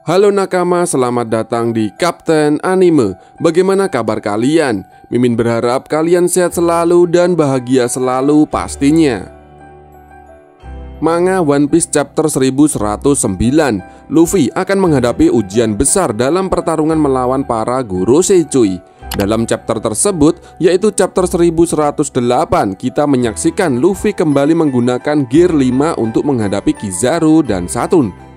Halo nakama, selamat datang di Kapten Anime. Bagaimana kabar kalian? Mimin berharap kalian sehat selalu dan bahagia selalu pastinya. Manga One Piece chapter 1109, Luffy akan menghadapi ujian besar dalam pertarungan melawan para Gorosei cuy. Dalam chapter tersebut, yaitu chapter 1108, kita menyaksikan Luffy kembali menggunakan Gear 5 untuk menghadapi Kizaru dan Saturn.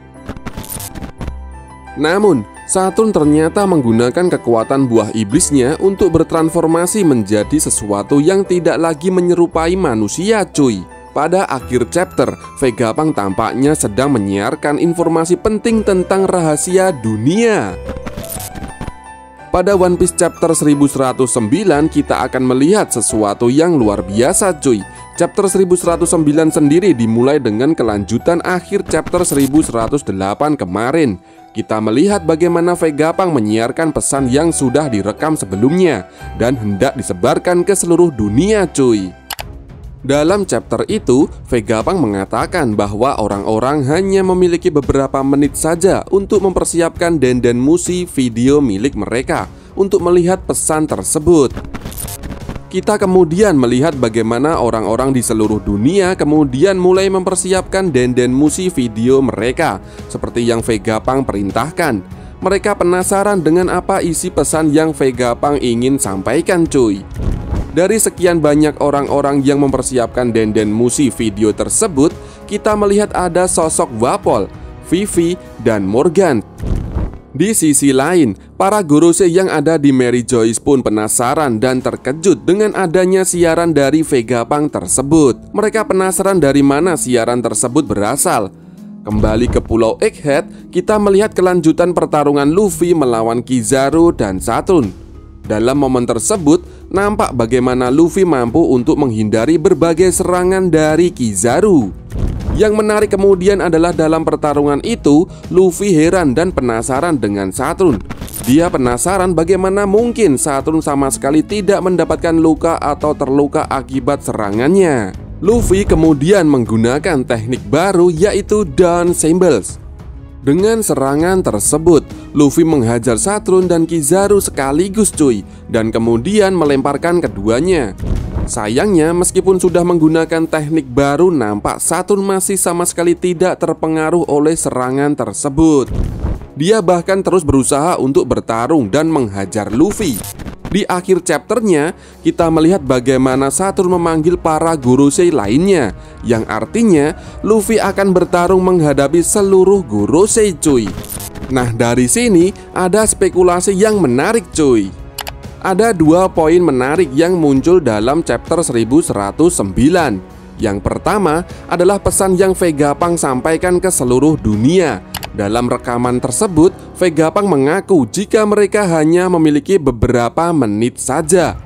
Namun, Saturn ternyata menggunakan kekuatan buah iblisnya untuk bertransformasi menjadi sesuatu yang tidak lagi menyerupai manusia cuy. Pada akhir chapter, Vegapunk tampaknya sedang menyiarkan informasi penting tentang rahasia dunia. Pada One Piece chapter 1109, kita akan melihat sesuatu yang luar biasa cuy. Chapter 1109 sendiri dimulai dengan kelanjutan akhir chapter 1108 kemarin. Kita melihat bagaimana Vegapunk menyiarkan pesan yang sudah direkam sebelumnya dan hendak disebarkan ke seluruh dunia cuy. Dalam chapter itu, Vegapunk mengatakan bahwa orang-orang hanya memiliki beberapa menit saja untuk mempersiapkan Denden Mushi video milik mereka untuk melihat pesan tersebut. Kita kemudian melihat bagaimana orang-orang di seluruh dunia kemudian mulai mempersiapkan Denden Mushi video mereka seperti yang Vegapunk perintahkan. Mereka penasaran dengan apa isi pesan yang Vegapunk ingin sampaikan cuy. Dari sekian banyak orang-orang yang mempersiapkan Denden Mushi video tersebut, kita melihat ada sosok Wapol, Vivi, dan Morgan. Di sisi lain, para Gorosei yang ada di Mary Joyce pun penasaran dan terkejut dengan adanya siaran dari Vegapunk tersebut. Mereka penasaran dari mana siaran tersebut berasal. Kembali ke Pulau Egghead, kita melihat kelanjutan pertarungan Luffy melawan Kizaru dan Saturn. Dalam momen tersebut, nampak bagaimana Luffy mampu untuk menghindari berbagai serangan dari Kizaru. Yang menarik kemudian adalah dalam pertarungan itu, Luffy heran dan penasaran dengan Saturn. Dia penasaran bagaimana mungkin Saturn sama sekali tidak mendapatkan luka atau terluka akibat serangannya. Luffy kemudian menggunakan teknik baru yaitu Dawn Symbols. Dengan serangan tersebut, Luffy menghajar Saturn dan Kizaru sekaligus cuy, dan kemudian melemparkan keduanya. Sayangnya, meskipun sudah menggunakan teknik baru, nampak Saturn masih sama sekali tidak terpengaruh oleh serangan tersebut. Dia bahkan terus berusaha untuk bertarung dan menghajar Luffy. Di akhir chapternya, kita melihat bagaimana Saturn memanggil para Gorosei lainnya, yang artinya Luffy akan bertarung menghadapi seluruh Gorosei cuy. Nah, dari sini ada spekulasi yang menarik cuy. Ada dua poin menarik yang muncul dalam chapter 1109. Yang pertama adalah pesan yang Vegapunk sampaikan ke seluruh dunia. Dalam rekaman tersebut, Vegapunk mengaku jika mereka hanya memiliki beberapa menit saja.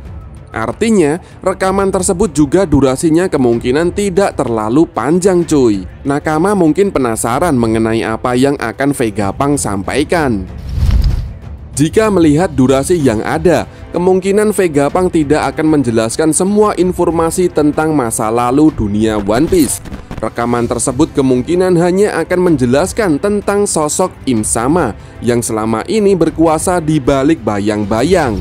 Artinya, rekaman tersebut juga durasinya kemungkinan tidak terlalu panjang cuy. Nakama mungkin penasaran mengenai apa yang akan Vegapunk sampaikan. Jika melihat durasi yang ada, kemungkinan Vegapunk tidak akan menjelaskan semua informasi tentang masa lalu dunia One Piece. Rekaman tersebut kemungkinan hanya akan menjelaskan tentang sosok Im Sama yang selama ini berkuasa di balik bayang-bayang.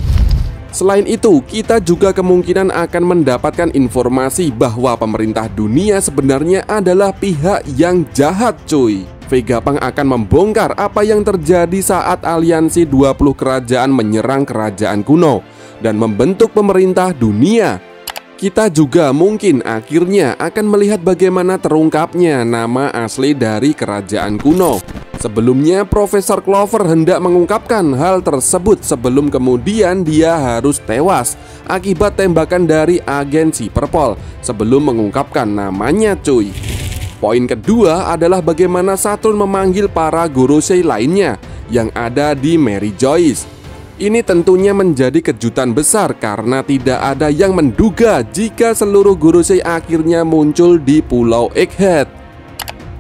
Selain itu, kita juga kemungkinan akan mendapatkan informasi bahwa pemerintah dunia sebenarnya adalah pihak yang jahat cuy. Vegapunk akan membongkar apa yang terjadi saat aliansi 20 kerajaan menyerang kerajaan kuno dan membentuk pemerintah dunia. Kita juga mungkin akhirnya akan melihat bagaimana terungkapnya nama asli dari kerajaan kuno. Sebelumnya, Profesor Clover hendak mengungkapkan hal tersebut sebelum kemudian dia harus tewas akibat tembakan dari agen Cyberpol sebelum mengungkapkan namanya cuy. Poin kedua adalah bagaimana Saturn memanggil para Gorosei lainnya yang ada di Mary Joyce. Ini tentunya menjadi kejutan besar karena tidak ada yang menduga jika seluruh Gorosei akhirnya muncul di Pulau Egghead.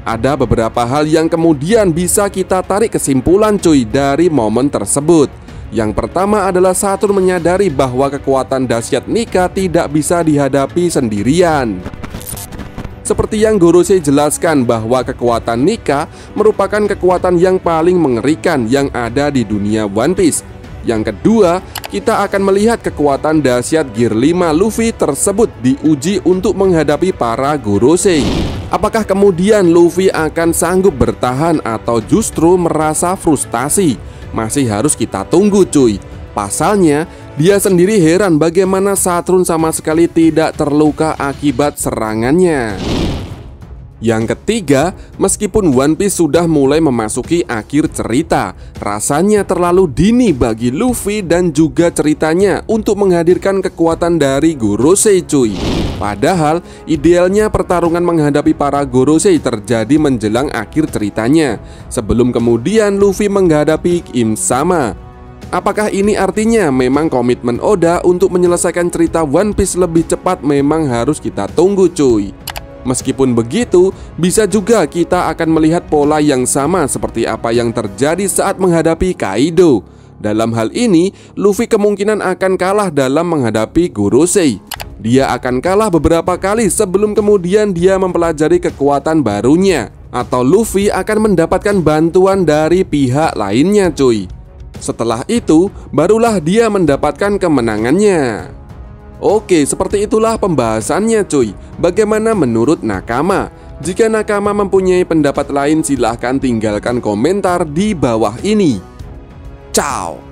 Ada beberapa hal yang kemudian bisa kita tarik kesimpulan cuy dari momen tersebut. Yang pertama adalah Saturn menyadari bahwa kekuatan dahsyat Nika tidak bisa dihadapi sendirian. Seperti yang Gorosei jelaskan bahwa kekuatan Nika merupakan kekuatan yang paling mengerikan yang ada di dunia One Piece. Yang kedua, kita akan melihat kekuatan dahsyat Gear 5 Luffy tersebut diuji untuk menghadapi para Gorosei. Apakah kemudian Luffy akan sanggup bertahan atau justru merasa frustasi? Masih harus kita tunggu cuy. Pasalnya, dia sendiri heran bagaimana Saturn sama sekali tidak terluka akibat serangannya. Yang ketiga, meskipun One Piece sudah mulai memasuki akhir cerita, rasanya terlalu dini bagi Luffy dan juga ceritanya untuk menghadirkan kekuatan dari Gorosei cuy. Padahal, idealnya pertarungan menghadapi para Gorosei terjadi menjelang akhir ceritanya, sebelum kemudian Luffy menghadapi Im Sama. Apakah ini artinya memang komitmen Oda untuk menyelesaikan cerita One Piece lebih cepat memang harus kita tunggu cuy. Meskipun begitu, bisa juga kita akan melihat pola yang sama seperti apa yang terjadi saat menghadapi Kaido. Dalam hal ini, Luffy kemungkinan akan kalah dalam menghadapi Gorosei. Dia akan kalah beberapa kali sebelum kemudian dia mempelajari kekuatan barunya, atau Luffy akan mendapatkan bantuan dari pihak lainnya cuy. Setelah itu, barulah dia mendapatkan kemenangannya. Oke, seperti itulah pembahasannya cuy. Bagaimana menurut Nakama? Jika Nakama mempunyai pendapat lain silahkan tinggalkan komentar di bawah ini. Ciao.